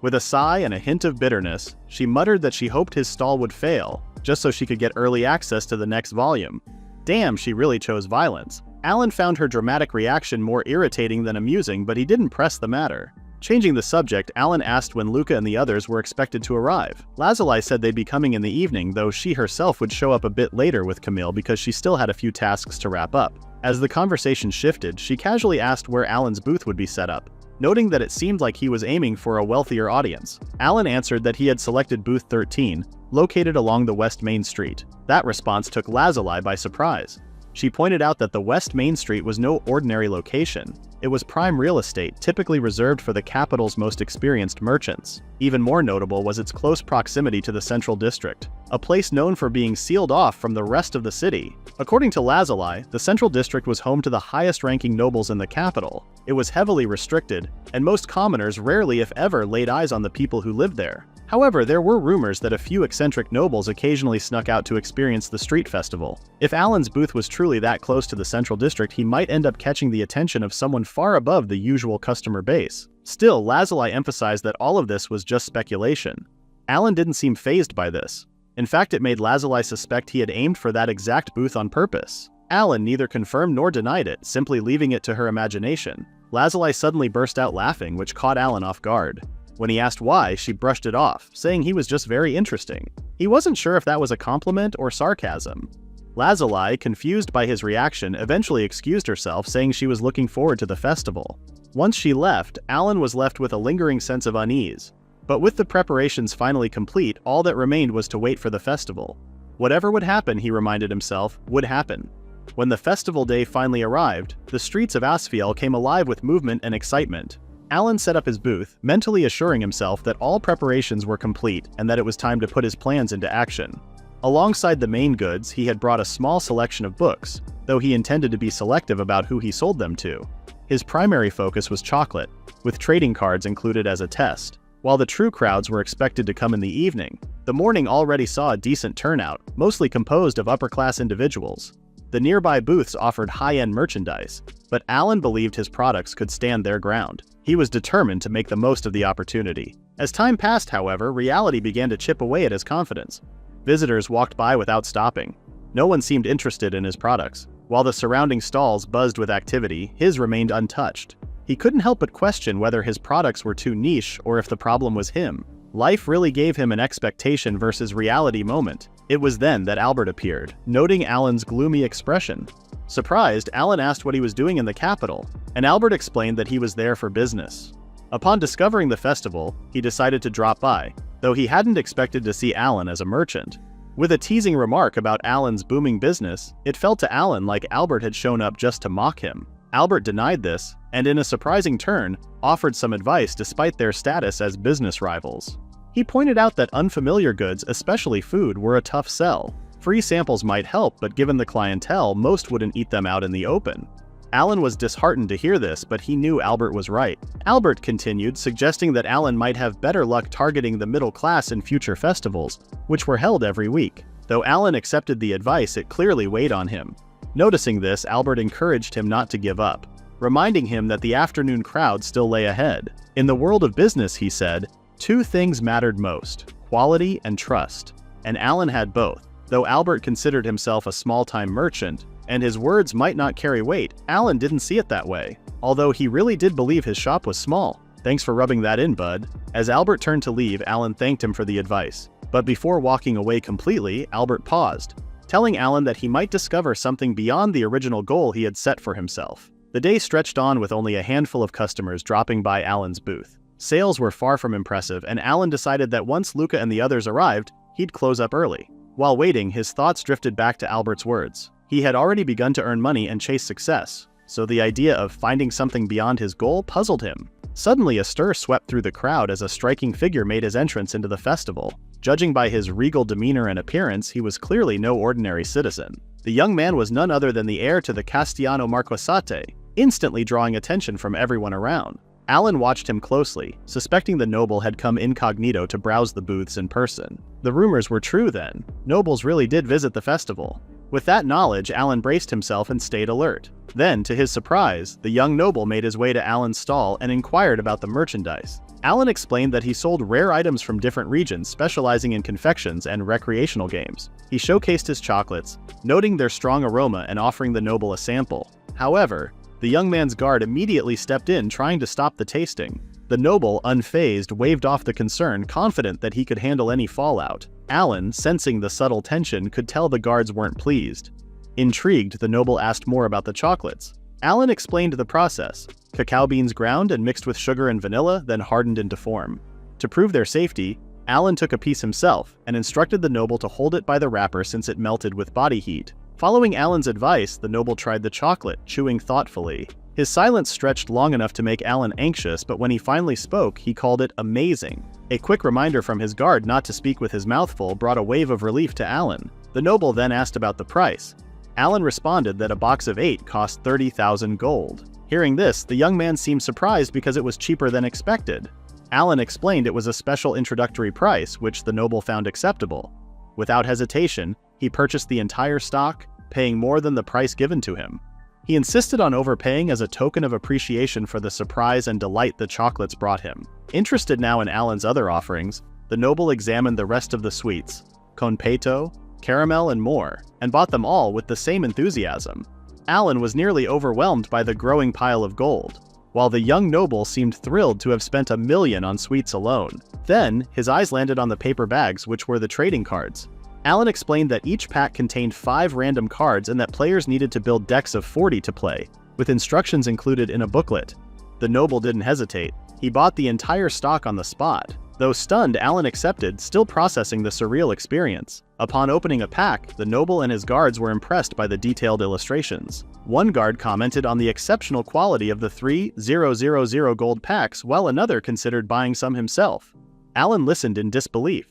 With a sigh and a hint of bitterness, she muttered that she hoped his stall would fail, just so she could get early access to the next volume. Damn, she really chose violence. Alan found her dramatic reaction more irritating than amusing, but he didn't press the matter. Changing the subject, Alan asked when Luca and the others were expected to arrive. Lazuli said they'd be coming in the evening, though she herself would show up a bit later with Camille because she still had a few tasks to wrap up. As the conversation shifted, she casually asked where Alan's booth would be set up, noting that it seemed like he was aiming for a wealthier audience. Alan answered that he had selected booth 13, located along the West Main Street. That response took Lazuli by surprise. She pointed out that the West Main Street was no ordinary location. It was prime real estate, typically reserved for the capital's most experienced merchants. Even more notable was its close proximity to the Central District, a place known for being sealed off from the rest of the city. According to Lazuli, the Central District was home to the highest-ranking nobles in the capital. It was heavily restricted, and most commoners rarely if ever laid eyes on the people who lived there. However, there were rumors that a few eccentric nobles occasionally snuck out to experience the street festival. If Alan's booth was truly that close to the Central District, he might end up catching the attention of someone far above the usual customer base. Still, Lazuli emphasized that all of this was just speculation. Alan didn't seem fazed by this. In fact, it made Lazuli suspect he had aimed for that exact booth on purpose. Alan neither confirmed nor denied it, simply leaving it to her imagination. Lazuli suddenly burst out laughing, which caught Alan off guard. When he asked why, she brushed it off, saying he was just very interesting. He wasn't sure if that was a compliment or sarcasm. Lazuli, confused by his reaction, eventually excused herself, saying she was looking forward to the festival. Once she left, Alan was left with a lingering sense of unease. But with the preparations finally complete, all that remained was to wait for the festival. Whatever would happen, he reminded himself, would happen. When the festival day finally arrived, the streets of Asfiel came alive with movement and excitement. Alan set up his booth, mentally assuring himself that all preparations were complete and that it was time to put his plans into action. Alongside the main goods, he had brought a small selection of books, though he intended to be selective about who he sold them to. His primary focus was chocolate, with trading cards included as a test. While the true crowds were expected to come in the evening, the morning already saw a decent turnout, mostly composed of upper-class individuals. The nearby booths offered high-end merchandise, but Alan believed his products could stand their ground. He was determined to make the most of the opportunity. As time passed, however, reality began to chip away at his confidence. Visitors walked by without stopping. No one seemed interested in his products. While the surrounding stalls buzzed with activity, his remained untouched. He couldn't help but question whether his products were too niche or if the problem was him. Life really gave him an expectation versus reality moment. It was then that Albert appeared, noting Alan's gloomy expression. Surprised, Alan asked what he was doing in the capital, and Albert explained that he was there for business. Upon discovering the festival, he decided to drop by, though he hadn't expected to see Alan as a merchant. With a teasing remark about Alan's booming business, it felt to Alan like Albert had shown up just to mock him. Albert denied this, and in a surprising turn, offered some advice despite their status as business rivals. He pointed out that unfamiliar goods, especially food, were a tough sell. Free samples might help, but given the clientele, most wouldn't eat them out in the open. Alan was disheartened to hear this, but he knew Albert was right. Albert continued, suggesting that Alan might have better luck targeting the middle class in future festivals, which were held every week. Though Alan accepted the advice, it clearly weighed on him. Noticing this, Albert encouraged him not to give up, reminding him that the afternoon crowd still lay ahead. In the world of business, he said, two things mattered most: quality and trust. And Alan had both. Though Albert considered himself a small-time merchant, and his words might not carry weight, Alan didn't see it that way. Although he really did believe his shop was small. Thanks for rubbing that in, bud. As Albert turned to leave, Alan thanked him for the advice. But before walking away completely, Albert paused, telling Alan that he might discover something beyond the original goal he had set for himself. The day stretched on with only a handful of customers dropping by Alan's booth. Sales were far from impressive, and Alan decided that once Luca and the others arrived, he'd close up early. While waiting, his thoughts drifted back to Albert's words. He had already begun to earn money and chase success, so the idea of finding something beyond his goal puzzled him. Suddenly, a stir swept through the crowd as a striking figure made his entrance into the festival. Judging by his regal demeanor and appearance, he was clearly no ordinary citizen. The young man was none other than the heir to the Castellano Marquesate, instantly drawing attention from everyone around. Alan watched him closely, suspecting the noble had come incognito to browse the booths in person. The rumors were true then. Nobles really did visit the festival. With that knowledge, Alan braced himself and stayed alert. Then, to his surprise, the young noble made his way to Alan's stall and inquired about the merchandise. Alan explained that he sold rare items from different regions, specializing in confections and recreational games. He showcased his chocolates, noting their strong aroma and offering the noble a sample. However, the young man's guard immediately stepped in, trying to stop the tasting. The noble, unfazed, waved off the concern, confident that he could handle any fallout. Alan, sensing the subtle tension, could tell the guards weren't pleased. Intrigued, the noble asked more about the chocolates. Alan explained the process: cacao beans ground and mixed with sugar and vanilla, then hardened into form. To prove their safety, Alan took a piece himself and instructed the noble to hold it by the wrapper since it melted with body heat. Following Alan's advice, the noble tried the chocolate, chewing thoughtfully. His silence stretched long enough to make Alan anxious, but when he finally spoke, he called it amazing. A quick reminder from his guard not to speak with his mouth full brought a wave of relief to Alan. The noble then asked about the price. Alan responded that a box of 8 cost 30,000 gold. Hearing this, the young man seemed surprised because it was cheaper than expected. Alan explained it was a special introductory price, which the noble found acceptable. Without hesitation, he purchased the entire stock, paying more than the price given to him. He insisted on overpaying as a token of appreciation for the surprise and delight the chocolates brought him. Interested now in Alan's other offerings, the noble examined the rest of the sweets, con peto, caramel, and more, and bought them all with the same enthusiasm. Alan was nearly overwhelmed by the growing pile of gold, while the young noble seemed thrilled to have spent $1 million on sweets alone. Then, his eyes landed on the paper bags, which were the trading cards. Alan explained that each pack contained 5 random cards and that players needed to build decks of 40 to play, with instructions included in a booklet. The noble didn't hesitate. He bought the entire stock on the spot. Though stunned, Alan accepted, still processing the surreal experience. Upon opening a pack, the noble and his guards were impressed by the detailed illustrations. One guard commented on the exceptional quality of the 3,000 gold packs, while another considered buying some himself. Alan listened in disbelief.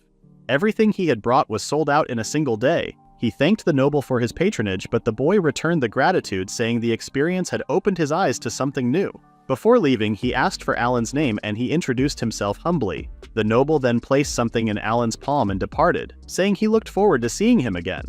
Everything he had brought was sold out in a single day. He thanked the noble for his patronage, but the boy returned the gratitude, saying the experience had opened his eyes to something new. Before leaving, he asked for Alan's name and he introduced himself humbly. The noble then placed something in Alan's palm and departed, saying he looked forward to seeing him again.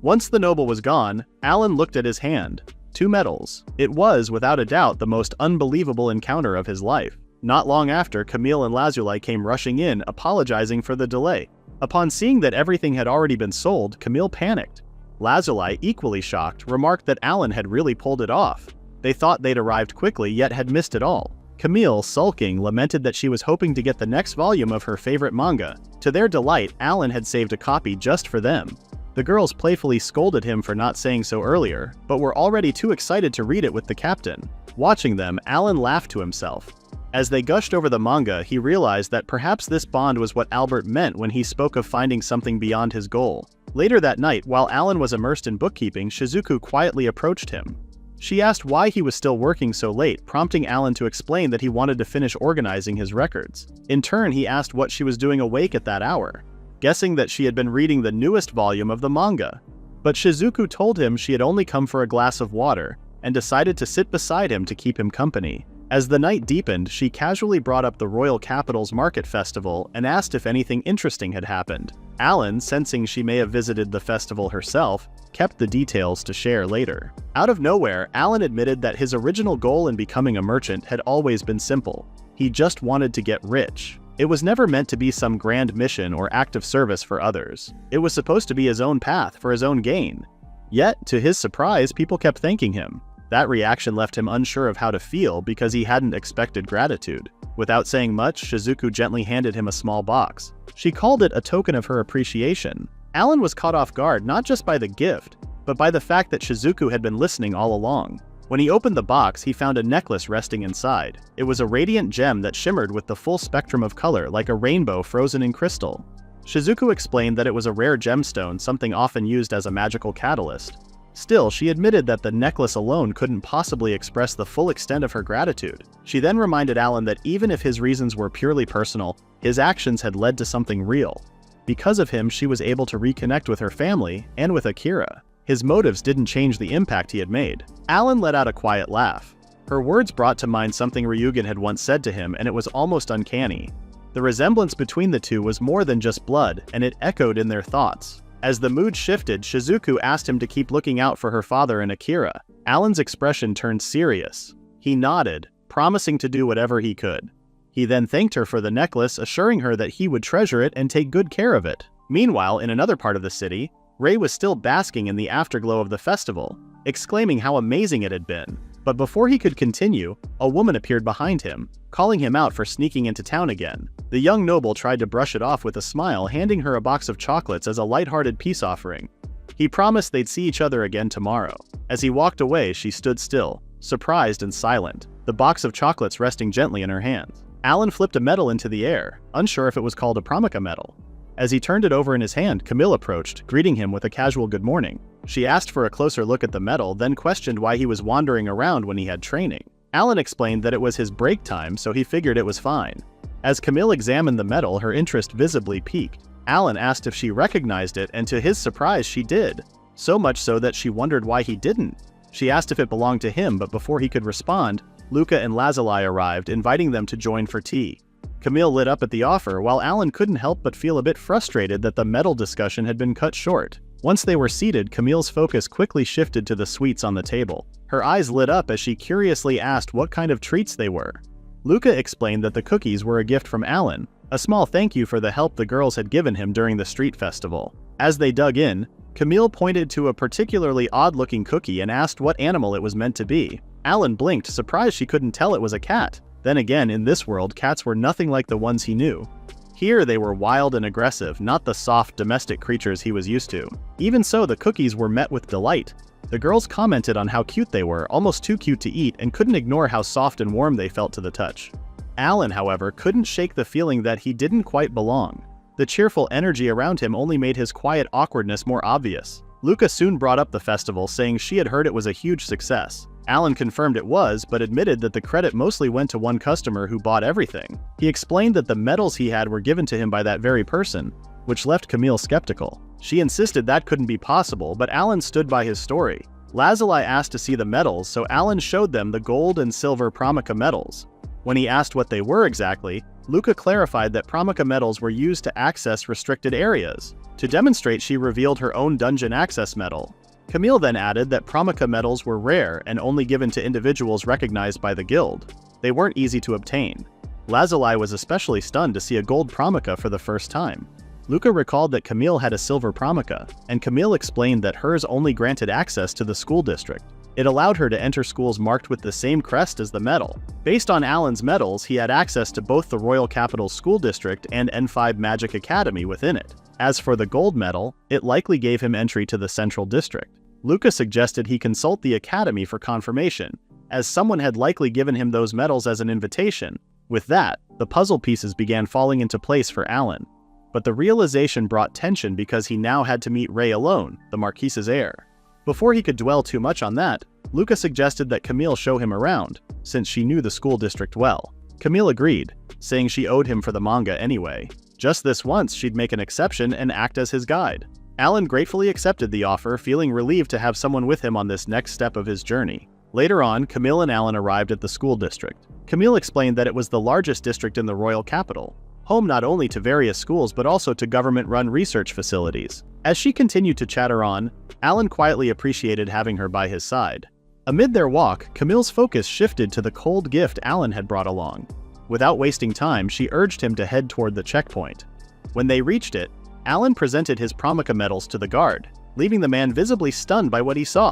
Once the noble was gone, Alan looked at his hand. 2 medals. It was, without a doubt, the most unbelievable encounter of his life. Not long after, Camille and Lazuli came rushing in, apologizing for the delay. Upon seeing that everything had already been sold, Camille panicked. Lazuli, equally shocked, remarked that Alan had really pulled it off. They thought they'd arrived quickly yet had missed it all. Camille, sulking, lamented that she was hoping to get the next volume of her favorite manga. To their delight, Alan had saved a copy just for them. The girls playfully scolded him for not saying so earlier, but were already too excited to read it with the captain. Watching them, Alan laughed to himself. As they gushed over the manga, he realized that perhaps this bond was what Albert meant when he spoke of finding something beyond his goal. Later that night, while Alan was immersed in bookkeeping, Shizuku quietly approached him. She asked why he was still working so late, prompting Alan to explain that he wanted to finish organizing his records. In turn, he asked what she was doing awake at that hour, guessing that she had been reading the newest volume of the manga. But Shizuku told him she had only come for a glass of water, and decided to sit beside him to keep him company. As the night deepened, she casually brought up the Royal Capital's Market Festival and asked if anything interesting had happened. Alan, sensing she may have visited the festival herself, kept the details to share later. Out of nowhere, Alan admitted that his original goal in becoming a merchant had always been simple. He just wanted to get rich. It was never meant to be some grand mission or act of service for others. It was supposed to be his own path for his own gain. Yet, to his surprise, people kept thanking him. That reaction left him unsure of how to feel because he hadn't expected gratitude. Without saying much, Shizuku gently handed him a small box. She called it a token of her appreciation. Alan was caught off guard not just by the gift, but by the fact that Shizuku had been listening all along. When he opened the box, he found a necklace resting inside. It was a radiant gem that shimmered with the full spectrum of color like a rainbow frozen in crystal. Shizuku explained that it was a rare gemstone, something often used as a magical catalyst. Still, she admitted that the necklace alone couldn't possibly express the full extent of her gratitude. She then reminded Alan that even if his reasons were purely personal, his actions had led to something real. Because of him, she was able to reconnect with her family and with Akira. His motives didn't change the impact he had made. Alan let out a quiet laugh. Her words brought to mind something Ryugen had once said to him, and it was almost uncanny. The resemblance between the two was more than just blood, and it echoed in their thoughts. As the mood shifted, Shizuku asked him to keep looking out for her father and Akira. Alan's expression turned serious. He nodded, promising to do whatever he could. He then thanked her for the necklace, assuring her that he would treasure it and take good care of it. Meanwhile, in another part of the city, Ray was still basking in the afterglow of the festival, exclaiming how amazing it had been. But before he could continue, a woman appeared behind him, calling him out for sneaking into town again. The young noble tried to brush it off with a smile, handing her a box of chocolates as a lighthearted peace offering. He promised they'd see each other again tomorrow. As he walked away, she stood still, surprised and silent, the box of chocolates resting gently in her hands. Alan flipped a medal into the air, unsure if it was called a Pramika medal. As he turned it over in his hand, Camille approached, greeting him with a casual good morning. She asked for a closer look at the medal, then questioned why he was wandering around when he had training. Alan explained that it was his break time, so he figured it was fine. As Camille examined the medal, her interest visibly piqued. Alan asked if she recognized it, and to his surprise, she did. So much so that she wondered why he didn't. She asked if it belonged to him, but before he could respond, Luca and Lazuli arrived, inviting them to join for tea. Camille lit up at the offer, while Alan couldn't help but feel a bit frustrated that the medal discussion had been cut short. Once they were seated, Camille's focus quickly shifted to the sweets on the table. Her eyes lit up as she curiously asked what kind of treats they were. Luca explained that the cookies were a gift from Alan, a small thank you for the help the girls had given him during the street festival. As they dug in, Camille pointed to a particularly odd-looking cookie and asked what animal it was meant to be. Alan blinked, surprised she couldn't tell it was a cat. Then again, in this world, cats were nothing like the ones he knew. Here they were wild and aggressive, not the soft, domestic creatures he was used to. Even so, the cookies were met with delight. The girls commented on how cute they were, almost too cute to eat, and couldn't ignore how soft and warm they felt to the touch. Alan, however, couldn't shake the feeling that he didn't quite belong. The cheerful energy around him only made his quiet awkwardness more obvious. Luca soon brought up the festival, saying she had heard it was a huge success. Alan confirmed it was, but admitted that the credit mostly went to one customer who bought everything. He explained that the medals he had were given to him by that very person, which left Camille skeptical. She insisted that couldn't be possible, but Alan stood by his story. Lazuli asked to see the medals, so Alan showed them the gold and silver Pramika medals. When he asked what they were exactly, Luca clarified that Pramika medals were used to access restricted areas. To demonstrate, she revealed her own dungeon access medal. Camille then added that Pramika medals were rare and only given to individuals recognized by the guild. They weren't easy to obtain. Lazuli was especially stunned to see a gold Pramika for the first time. Luca recalled that Camille had a silver Pramika, and Camille explained that hers only granted access to the school district. It allowed her to enter schools marked with the same crest as the medal. Based on Alan's medals, he had access to both the Royal Capital School District and N5 Magic Academy within it. As for the gold medal, it likely gave him entry to the Central District. Luca suggested he consult the academy for confirmation, as someone had likely given him those medals as an invitation. With that, the puzzle pieces began falling into place for Alan. But the realization brought tension because he now had to meet Ray alone, the Marquise's heir. Before he could dwell too much on that, Luca suggested that Camille show him around, since she knew the school district well. Camille agreed, saying she owed him for the manga anyway. Just this once, she'd make an exception and act as his guide. Alan gratefully accepted the offer, feeling relieved to have someone with him on this next step of his journey. Later on, Camille and Alan arrived at the school district. Camille explained that it was the largest district in the royal capital, home not only to various schools but also to government-run research facilities. As she continued to chatter on, Alan quietly appreciated having her by his side. Amid their walk, Camille's focus shifted to the cold gift Alan had brought along. Without wasting time, she urged him to head toward the checkpoint. When they reached it, Alan presented his Promika medals to the guard, leaving the man visibly stunned by what he saw.